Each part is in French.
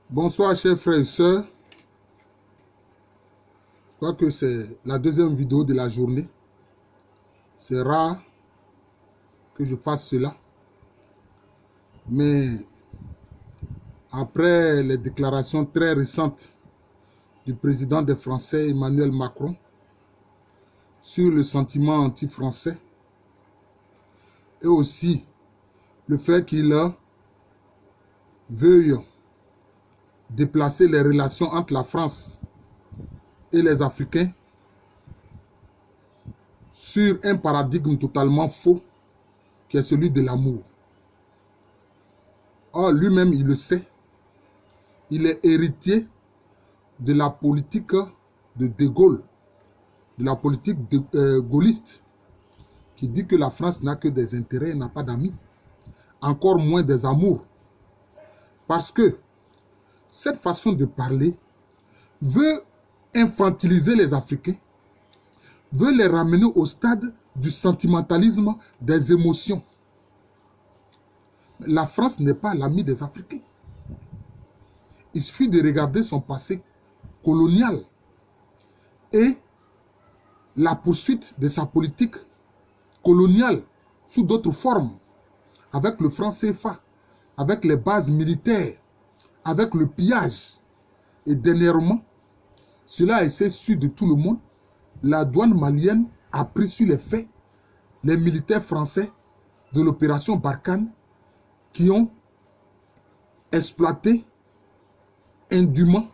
Bonsoir chers frères et sœurs. Je crois que c'est la deuxième vidéo de la journée. C'est rare que je fasse cela. Mais après les déclarations très récentes du président des Français Emmanuel Macron sur le sentiment anti-français et aussi le fait qu'il veuille déplacer les relations entre la France et les Africains sur un paradigme totalement faux qui est celui de l'amour. Or, lui-même, il le sait. Il est héritier de la politique de De Gaulle, de la politique gaulliste, qui dit que la France n'a que des intérêts et n'a pas d'amis, encore moins des amours. Parce que cette façon de parler veut infantiliser les Africains, veut les ramener au stade du sentimentalisme, des émotions. La France n'est pas l'ami des Africains. Il suffit de regarder son passé colonial et la poursuite de sa politique coloniale sous d'autres formes, avec le franc CFA, avec les bases militaires, avec le pillage. Et dernièrement, cela est su de tout le monde, la douane malienne a pris sur les faits les militaires français de l'opération Barkhane qui ont exploité indûment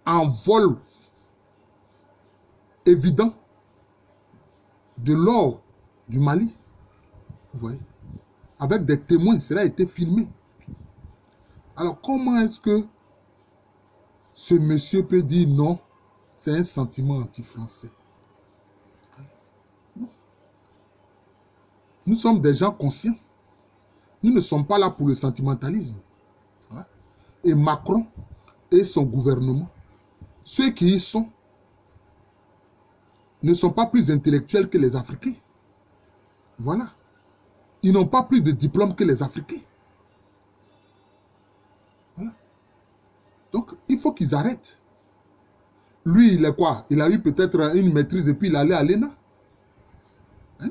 en vol évident de l'or du Mali. Vous voyez, avec des témoins, cela a été filmé. Alors comment est-ce que ce monsieur peut dire non, c'est un sentiment anti-français? Nous sommes des gens conscients. Nous ne sommes pas là pour le sentimentalisme. Et Macron et son gouvernement, ceux qui y sont, ne sont pas plus intellectuels que les Africains. Voilà. Ils n'ont pas plus de diplômes que les Africains. Voilà. Donc, il faut qu'ils arrêtent. Lui, il est quoi? Il a eu peut-être une maîtrise et puis il allait à l'ENA. Hein?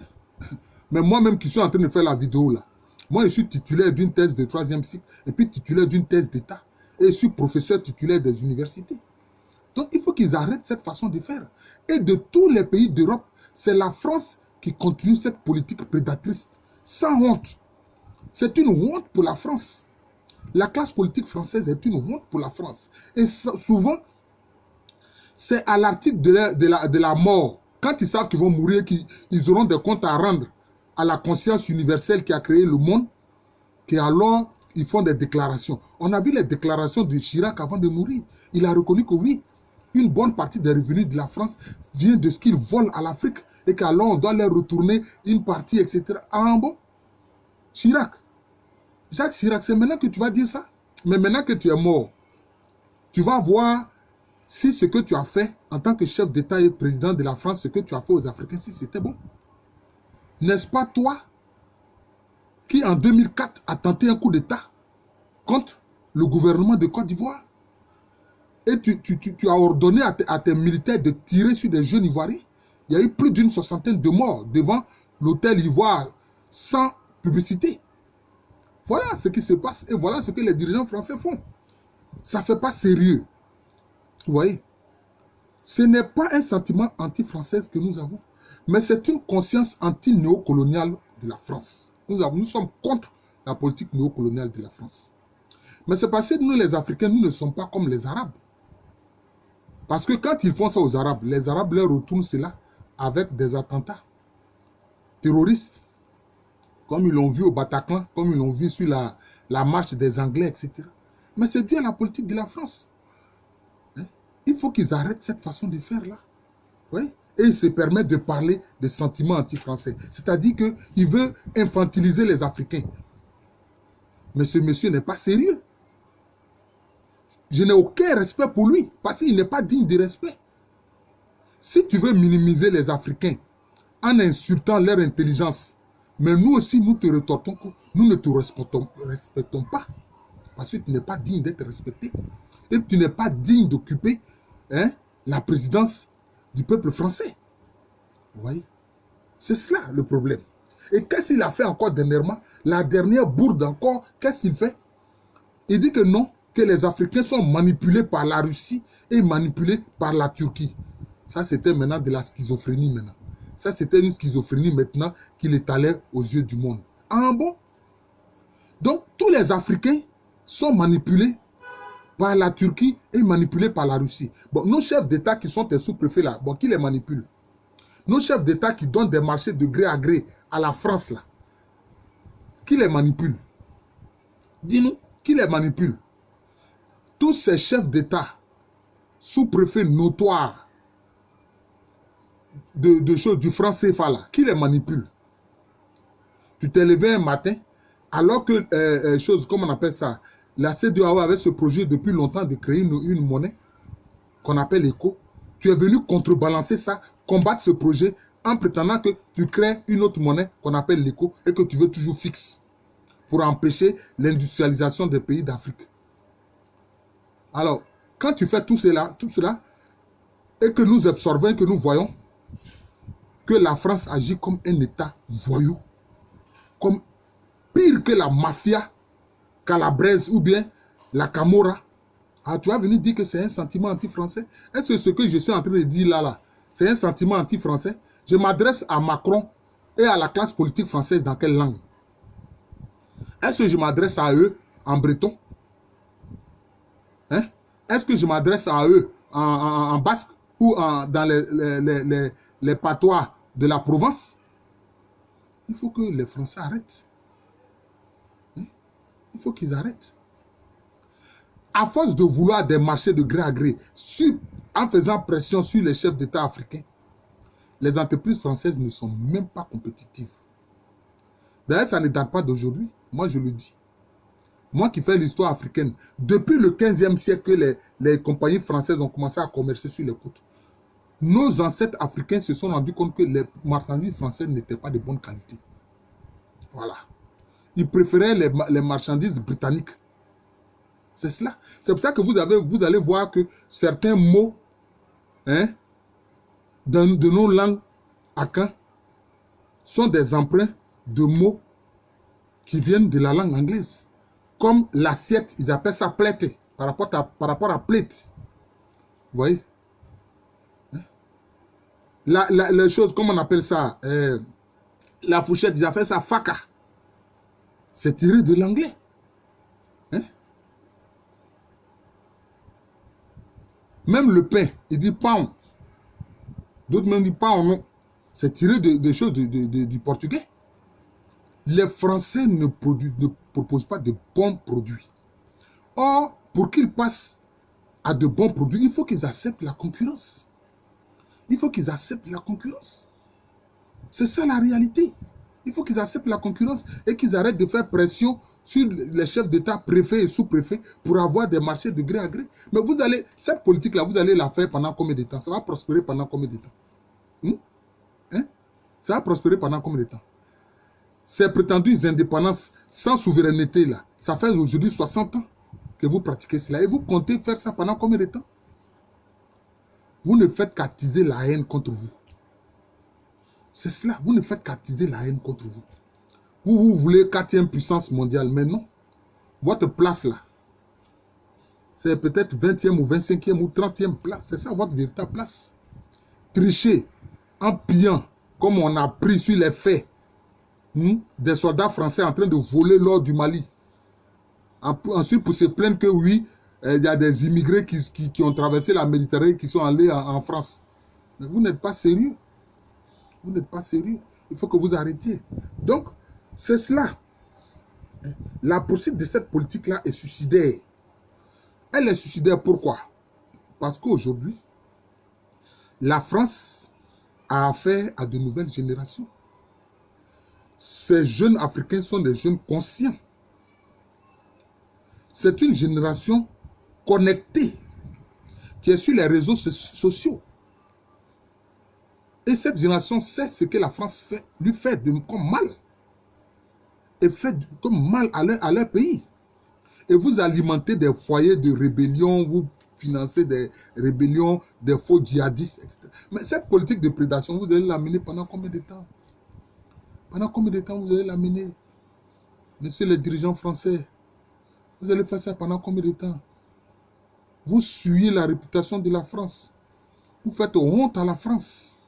Mais moi-même qui suis en train de faire la vidéo là, moi je suis titulaire d'une thèse de 3e cycle et puis titulaire d'une thèse d'État. Et je suis professeur titulaire des universités. Donc, il faut qu'ils arrêtent cette façon de faire. Et de tous les pays d'Europe, c'est la France qui continue cette politique prédatrice. Sans honte. C'est une honte pour la France. La classe politique française est une honte pour la France. Et souvent, c'est à l'article de la mort. Quand ils savent qu'ils vont mourir, qu'ils auront des comptes à rendre à la conscience universelle qui a créé le monde, qu'alors ils font des déclarations. On a vu les déclarations de Chirac avant de mourir. Il a reconnu que oui, une bonne partie des revenus de la France vient de ce qu'ils volent à l'Afrique et qu'alors on doit leur retourner une partie, etc. Ah bon? Chirac, Jacques Chirac, c'est maintenant que tu vas dire ça. Mais maintenant que tu es mort, tu vas voir si ce que tu as fait en tant que chef d'État et président de la France, ce que tu as fait aux Africains, si c'était bon. N'est-ce pas toi qui en 2004 a tenté un coup d'État contre le gouvernement de Côte d'Ivoire? Et tu as ordonné à tes militaires de tirer sur des jeunes Ivoiriens. Il y a eu plus d'une 60aine de morts devant l'hôtel Ivoire sans publicité. Voilà ce qui se passe et voilà ce que les dirigeants français font. Ça ne fait pas sérieux. Vous voyez? Ce n'est pas un sentiment anti-français que nous avons, mais c'est une conscience anti-néocoloniale de la France. Nous sommes contre la politique néocoloniale de la France. Mais c'est parce que nous, les Africains, nous ne sommes pas comme les Arabes. Parce que quand ils font ça aux Arabes, les Arabes leur retournent cela avec des attentats terroristes, comme ils l'ont vu au Bataclan, comme ils l'ont vu sur la marche des Anglais, etc. Mais c'est dû à la politique de la France. Hein? Il faut qu'ils arrêtent cette façon de faire là. Oui? Et ils se permettent de parler des sentiments anti-français. C'est-à-dire qu'il veut infantiliser les Africains. Mais ce monsieur n'est pas sérieux. Je n'ai aucun respect pour lui, parce qu'il n'est pas digne de respect. Si tu veux minimiser les Africains en insultant leur intelligence, mais nous aussi, nous te retortons que nous ne te respectons pas. Parce que tu n'es pas digne d'être respecté. Et tu n'es pas digne d'occuper la présidence du peuple français. Vous voyez? C'est cela le problème. Et qu'est-ce qu'il a fait encore dernièrement? La dernière bourde encore, qu'est-ce qu'il fait? Il dit que non, que les Africains sont manipulés par la Russie et manipulés par la Turquie. Ça, c'était maintenant de la schizophrénie maintenant. Ça, c'était une schizophrénie maintenant qu'il étalait aux yeux du monde. Ah bon? Donc, tous les Africains sont manipulés par la Turquie et manipulés par la Russie. Bon, nos chefs d'État qui sont des sous-préfets là, bon, qui les manipulent? Nos chefs d'État qui donnent des marchés de gré à gré à la France là, qui les manipule? Dis-nous, qui les manipule? Tous ces chefs d'État, sous-préfets notoires de choses du franc CFA là, qui les manipule? Tu t'es levé un matin, alors que, comment on appelle ça, la CEDEAO avait ce projet depuis longtemps de créer une monnaie qu'on appelle l'éco. Tu es venu contrebalancer ça, combattre ce projet en prétendant que tu crées une autre monnaie qu'on appelle l'éco et que tu veux toujours fixe pour empêcher l'industrialisation des pays d'Afrique. Alors, quand tu fais tout cela, et que nous observons et que nous voyons que la France agit comme un État voyou, comme pire que la mafia calabraise ou bien la Camorra, tu as venu dire que c'est un sentiment anti-français? Est-ce que ce que je suis en train de dire là, c'est un sentiment anti-français? Je m'adresse à Macron et à la classe politique française dans quelle langue? Est-ce que je m'adresse à eux en breton? Est-ce que je m'adresse à eux en basque ou dans les patois de la Provence? Il faut que les Français arrêtent. Il faut qu'ils arrêtent. À force de vouloir des marchés de gré à gré, en faisant pression sur les chefs d'État africains, les entreprises françaises ne sont même pas compétitives. D'ailleurs, ça ne date pas d'aujourd'hui. Moi, je le dis. Moi qui fais l'histoire africaine, depuis le 15e siècle que les compagnies françaises ont commencé à commercer sur les côtes, nos ancêtres africains se sont rendus compte que les marchandises françaises n'étaient pas de bonne qualité. Voilà. Ils préféraient les marchandises britanniques. C'est cela. C'est pour ça que vous allez voir que certains mots de nos langues akan sont des emprunts de mots qui viennent de la langue anglaise. Comme l'assiette, ils appellent ça plate par rapport à plate. Vous voyez? Les choses, comment on appelle ça? La fourchette, ils appellent ça faka. C'est tiré de l'anglais. Même le pain, il dit pound. D'autres même disent pound, non. C'est tiré de choses du portugais. Les Français ne proposent pas de bons produits. Or, pour qu'ils passent à de bons produits, il faut qu'ils acceptent la concurrence. Il faut qu'ils acceptent la concurrence. C'est ça la réalité. Il faut qu'ils acceptent la concurrence et qu'ils arrêtent de faire pression sur les chefs d'État, préfets et sous-préfets pour avoir des marchés de gré à gré. Mais cette politique-là, vous allez la faire pendant combien de temps? Ça va prospérer pendant combien de temps? Ça va prospérer pendant combien de temps? Ces prétendues indépendances sans souveraineté, là, ça fait aujourd'hui 60 ans que vous pratiquez cela. Et vous comptez faire ça pendant combien de temps? Vous ne faites qu'attiser la haine contre vous. C'est cela. Vous ne faites qu'attiser la haine contre vous. Vous voulez 4e puissance mondiale, mais non. Votre place là, c'est peut-être 20e ou 25e ou 30e place. C'est ça votre véritable place. Tricher en pillant, comme on a pris sur les faits, des soldats français en train de voler l'or du Mali. Ensuite, pour se plaindre que oui, il y a des immigrés qui ont traversé la Méditerranée, qui sont allés en France. Mais vous n'êtes pas sérieux. Vous n'êtes pas sérieux. Il faut que vous arrêtiez. Donc, c'est cela. La poursuite de cette politique-là est suicidaire. Elle est suicidaire pourquoi? Parce qu'aujourd'hui, la France a affaire à de nouvelles générations. Ces jeunes Africains sont des jeunes conscients. C'est une génération connectée qui est sur les réseaux sociaux. Et cette génération sait ce que la France lui fait comme mal. Et fait comme mal à leur pays. Et vous alimentez des foyers de rébellion, vous financez des rébellions, des faux djihadistes, etc. Mais cette politique de prédation, vous allez la mener pendant combien de temps? Pendant combien de temps vous allez la mener? Messieurs les dirigeants français, vous allez faire ça pendant combien de temps? Vous souillez la réputation de la France. Vous faites honte à la France.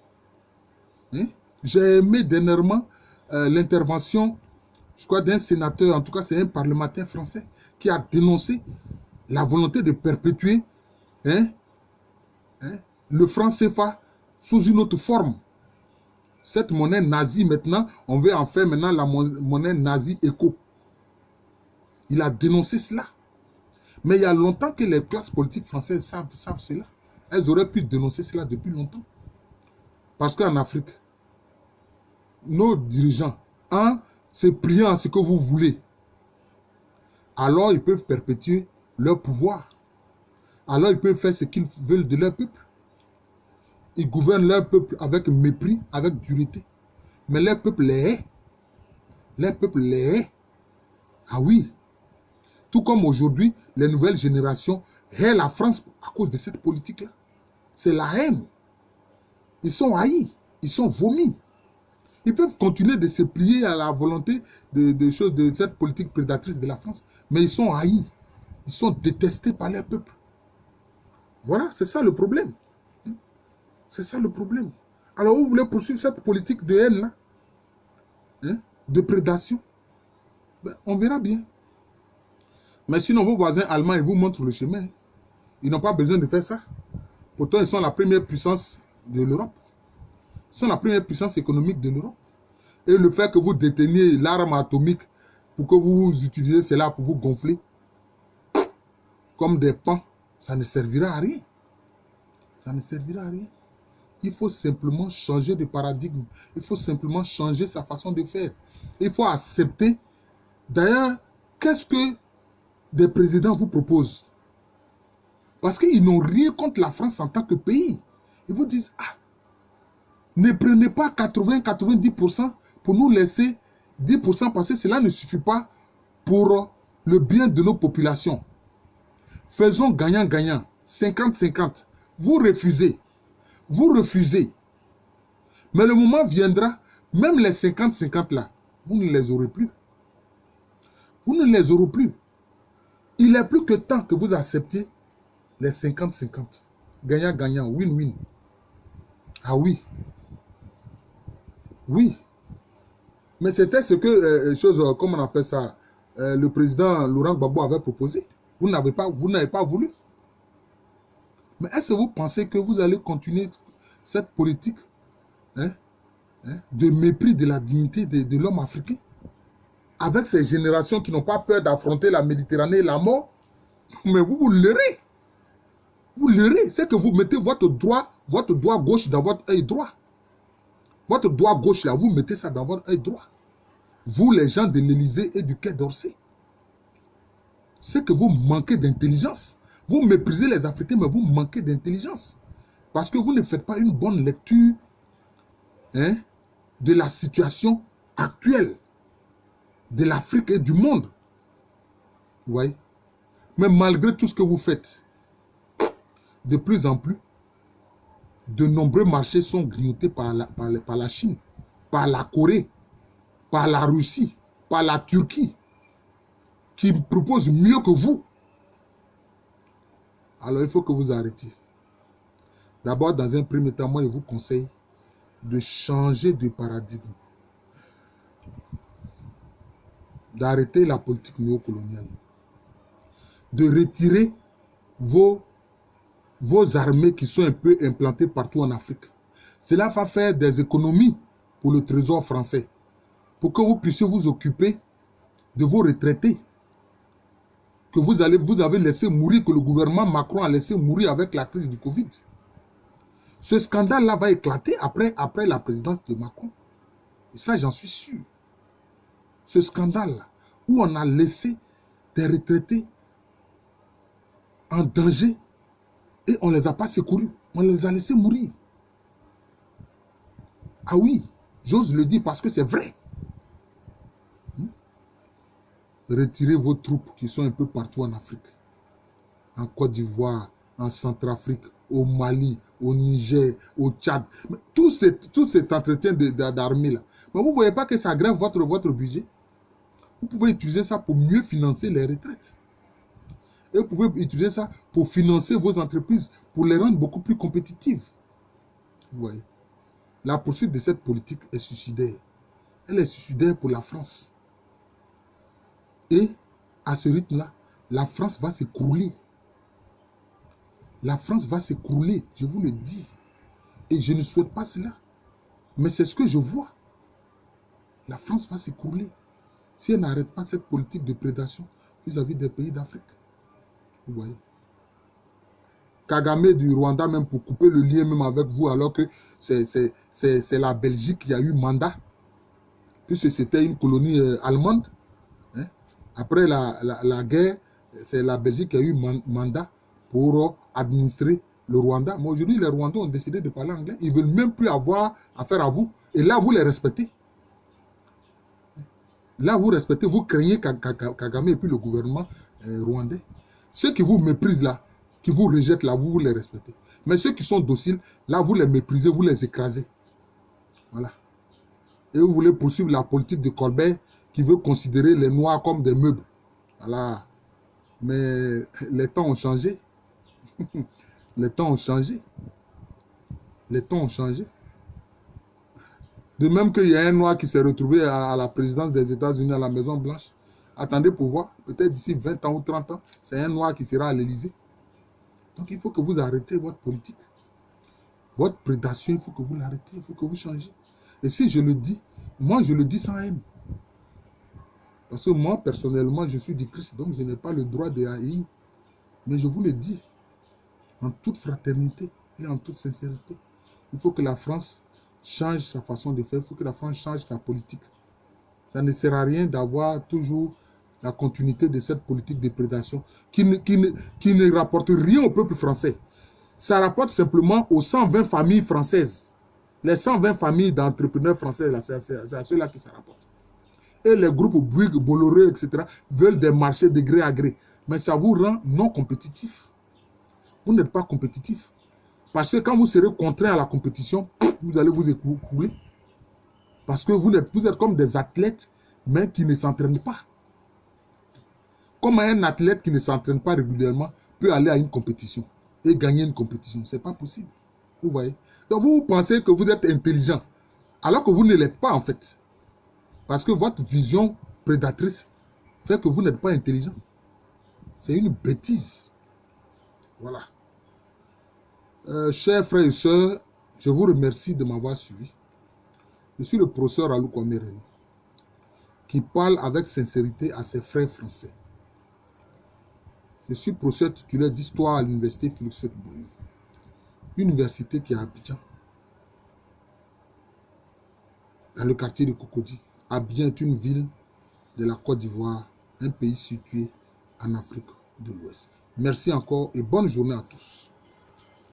Hein? J'ai aimé dernièrement l'intervention, je crois, d'un sénateur, en tout cas c'est un parlementaire français, qui a dénoncé la volonté de perpétuer le franc CFA sous une autre forme. Cette monnaie nazie maintenant, on veut en faire maintenant la monnaie nazie éco. Il a dénoncé cela. Mais il y a longtemps que les classes politiques françaises savent cela. Elles auraient pu dénoncer cela depuis longtemps. Parce qu'en Afrique, nos dirigeants, se pliant à ce que vous voulez, alors ils peuvent perpétuer leur pouvoir. Alors ils peuvent faire ce qu'ils veulent de leur peuple. Ils gouvernent leur peuple avec mépris, avec dureté. Mais leur peuple les hait. Leur peuple les hait. Ah oui. Tout comme aujourd'hui, les nouvelles générations haïssent la France à cause de cette politique-là. C'est la haine. Ils sont haïs. Ils sont vomis. Ils peuvent continuer de se plier à la volonté de cette politique prédatrice de la France. Mais ils sont haïs. Ils sont détestés par leur peuple. Voilà, c'est ça le problème. C'est ça le problème. Alors, vous voulez poursuivre cette politique de haine-là, de prédation? Ben, on verra bien. Mais sinon, vos voisins allemands, ils vous montrent le chemin. Ils n'ont pas besoin de faire ça. Pourtant, ils sont la première puissance de l'Europe. Ils sont la première puissance économique de l'Europe. Et le fait que vous déteniez l'arme atomique pour que vous utilisez cela pour vous gonfler comme des pans, ça ne servira à rien. Ça ne servira à rien. Il faut simplement changer de paradigme. Il faut simplement changer sa façon de faire. Il faut accepter. D'ailleurs, qu'est-ce que des présidents vous proposent? Parce qu'ils n'ont rien contre la France en tant que pays. Ils vous disent, ne prenez pas 80-90% pour nous laisser 10% parce que cela ne suffit pas pour le bien de nos populations. Faisons gagnant-gagnant, 50-50. Vous refusez. Vous refusez. Mais le moment viendra, même les 50-50 là, vous ne les aurez plus. Vous ne les aurez plus. Il est plus que temps que vous acceptiez les 50-50. Gagnant-gagnant, win-win. Ah oui. Oui. Mais c'était ce que, comment on appelle ça, le président Laurent Gbagbo avait proposé. Vous n'avez pas voulu. Mais est-ce que vous pensez que vous allez continuer cette politique de mépris de la dignité de l'homme africain avec ces générations qui n'ont pas peur d'affronter la Méditerranée et la mort? Mais vous l'aurez. Vous l'aurez. C'est que vous mettez votre doigt gauche dans votre œil droit. Votre doigt gauche là, vous mettez ça dans votre œil droit. Vous, les gens de l'Élysée et du Quai d'Orsay. C'est que vous manquez d'intelligence. Vous méprisez les Africains, mais vous manquez d'intelligence. Parce que vous ne faites pas une bonne lecture de la situation actuelle de l'Afrique et du monde. Vous voyez? Mais malgré tout ce que vous faites, de plus en plus, de nombreux marchés sont grignotés par la Chine, par la Corée, par la Russie, par la Turquie, qui proposent mieux que vous. Alors il faut que vous arrêtiez. D'abord, dans un premier temps, moi, je vous conseille de changer de paradigme. D'arrêter la politique néocoloniale. De retirer vos armées qui sont un peu implantées partout en Afrique. Cela va faire des économies pour le trésor français. Pour que vous puissiez vous occuper de vos retraités. Que vous avez laissé mourir, que le gouvernement Macron a laissé mourir avec la crise du Covid. Ce scandale-là va éclater après la présidence de Macron. Et ça, j'en suis sûr. Ce scandale-là, où on a laissé des retraités en danger et on ne les a pas secourus. On les a laissés mourir. Ah oui, j'ose le dire parce que c'est vrai. retirez vos troupes qui sont un peu partout en Afrique. En Côte d'Ivoire, en Centrafrique, au Mali, au Niger, au Tchad. Tout cet entretien d'armée là. Mais vous ne voyez pas que ça grève votre budget? Vous pouvez utiliser ça pour mieux financer les retraites. Et vous pouvez utiliser ça pour financer vos entreprises, pour les rendre beaucoup plus compétitives. Vous voyez? La poursuite de cette politique est suicidaire. Elle est suicidaire pour la France. Et à ce rythme-là, la France va s'écrouler. La France va s'écrouler, je vous le dis. Et je ne souhaite pas cela. Mais c'est ce que je vois. La France va s'écrouler si elle n'arrête pas cette politique de prédation vis-à-vis des pays d'Afrique. Vous voyez. Kagame du Rwanda, même pour couper le lien même avec vous, alors que c'est la Belgique qui a eu mandat, puisque c'était une colonie allemande. Hein. Après la guerre, c'est la Belgique qui a eu mandat pour administrer le Rwanda. Mais aujourd'hui, les Rwandais ont décidé de parler anglais. Ils ne veulent même plus avoir affaire à vous. Et là, vous les respectez. Là, vous respectez, vous craignez Kagame et puis le gouvernement rwandais. Ceux qui vous méprisent là, qui vous rejettent là, vous les respectez. Mais ceux qui sont dociles, là, vous les méprisez, vous les écrasez. Voilà. Et vous voulez poursuivre la politique de Colbert qui veut considérer les Noirs comme des meubles. Voilà. Mais les temps ont changé. Les temps ont changé. Les temps ont changé. De même qu'il y a un Noir qui s'est retrouvé à la présidence des États-Unis, à la Maison Blanche. Attendez pour voir. Peut-être d'ici 20 ans ou 30 ans, c'est un Noir qui sera à l'Élysée. Donc il faut que vous arrêtez votre politique. Votre prédation, il faut que vous l'arrêtez. Il faut que vous changez. Et si je le dis, moi je le dis sans haine. Parce que moi, personnellement, je suis du Christ. Donc je n'ai pas le droit de haïr. Mais je vous le dis, en toute fraternité et en toute sincérité, il faut que la France change sa façon de faire. Il faut que la France change sa politique. Ça ne sert à rien d'avoir toujours la continuité de cette politique de prédation qui ne rapporte rien au peuple français. Ça rapporte simplement aux 120 familles françaises. Les 120 familles d'entrepreneurs français, c'est à ceux-là qui ça rapporte. Et les groupes Bouygues, Bolloré, etc. veulent des marchés de gré à gré. Mais ça vous rend non compétitif. Vous n'êtes pas compétitif. Parce que quand vous serez contraint à la compétition, vous allez vous écrouler. Parce que vous êtes comme des athlètes, mais qui ne s'entraînent pas. Comme un athlète qui ne s'entraîne pas régulièrement peut aller à une compétition et gagner une compétition. Ce n'est pas possible. Vous voyez? Donc vous pensez que vous êtes intelligent, alors que vous ne l'êtes pas en fait. Parce que votre vision prédatrice fait que vous n'êtes pas intelligent. C'est une bêtise. Voilà. Chers frères et sœurs, je vous remercie de m'avoir suivi. Je suis le professeur Alou Kwame René, qui parle avec sincérité à ses frères français. Je suis professeur titulaire d'histoire à l'université Félix Houphouët-Boigny, université qui est à Abidjan, dans le quartier de Cocody. Abidjan est une ville de la Côte d'Ivoire, un pays situé en Afrique de l'Ouest. Merci encore et bonne journée à tous.